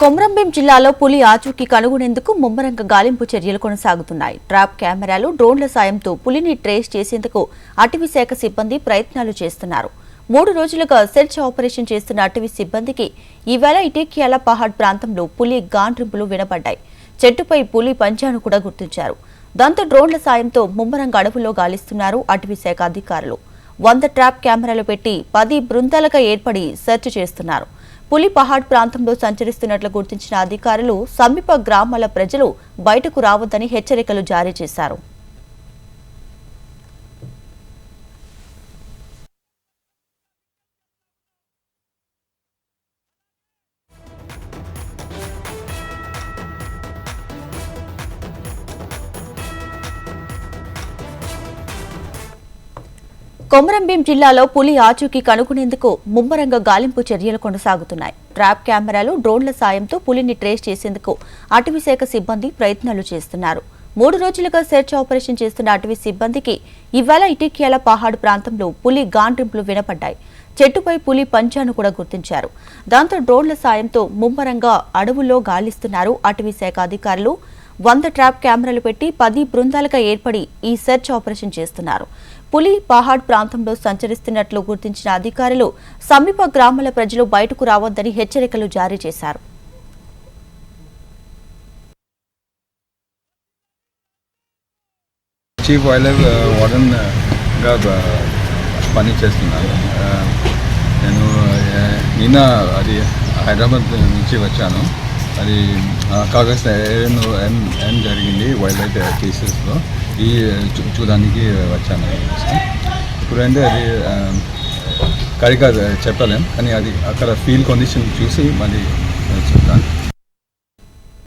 కొమరంభీం జిల్లాలో పులి ఆచూకీ కనుగొనేందుకు ముమ్మరంగా గాలింపు చర్యలు కొనసాగుతున్నాయి. ట్రాప్ కెమెరాలు, డ్రోన్ల సాయంతో పులిని ట్రేస్ చేసేందుకు అటవీ శాఖ సిబ్బంది ప్రయత్నాలు చేస్తున్నారు. 3 రోజులుగా సెర్చ్ ఆపరేషన్ చేస్తున్న అటవీ సిబ్బందికి ఈవేళ ఇటేకియాల పహాడ్ ప్రాంతంలో పులి గాండ్రింపులు వినపడ్డాయి. చెట్టుపై పులి పంజాను కూడా గుర్తించారు. దాంతో డ్రోన్ల సాయంతో ముమ్మరంగా అడవుల్లో గాలిస్తున్నారు అటవీ శాఖ అధికారులు. 100 ట్రాప్ కెమెరాలు పెట్టి 10 బృందాలుగా ఏర్పడి సెర్చ్ చేస్తున్నారు. పులి పహాడ్ ప్రాంతంలో సంచరిస్తున్నట్లు గుర్తించిన అధికారులు సమీప గ్రామాల ప్రజలు బయటకు రావద్దని హెచ్చరికలు జారీ చేశారు. కొమరంభీం జిల్లాలో పులి ఆచూకీ కనుగొనేందుకు ముమ్మరంగా గాలింపు చర్యలు కొనసాగుతున్నాయి. ట్రాప్ కెమెరాలు, డ్రోన్ల సాయంతో పులిని ట్రేస్ చేసేందుకు అటవీ శాఖ సిబ్బంది ప్రయత్నాలు చేస్తున్నారు. 3 రోజులుగా సెర్చ్ ఆపరేషన్ చేస్తున్న అటవీ సిబ్బందికి ఇవాళ ఇటేకియాల పహాడ్ ప్రాంతంలో పులి గాండ్రింపులు వినపడ్డాయి. చెట్టుపై పులి పంజాను కూడా గుర్తించారు. దాంతో డ్రోన్ల సాయంతో ముమ్మరంగా అడవుల్లో గాలిస్తున్నారు అటవీ శాఖ అధికారులు. 100 ట్రాప్ కెమెరాలు పెట్టి 10 బృందాలుగా ఏర్పడి ఈ సెర్చ్ ఆపరేషన్ చేస్తున్నారు. పులి పహాడ్ ప్రాంతంలో సంచరిస్తున్నట్లు గుర్తించిన అధికారులు సమీప గ్రామాల ప్రజలు బయటకు రావద్దని హెచ్చరికలు జారీ చేశారు. చీఫ్ వైల్డ్ లైఫ్ వార్డెన్గా పని చేస్తున్నాను. నేను నిన్న అది హైదరాబాద్ నుంచి వచ్చాను. అది కాగజ్ ఏం జరిగింది వైల్డ్ లైఫ్ కేసెస్లో ఈ చూడడానికి వచ్చాను. ఇప్పుడంటే అది కరెక్ట్గా చెప్పలేం, కానీ అది అక్కడ ఫీల్డ్ కండిషన్ చూసి మళ్ళీ చెప్తాను.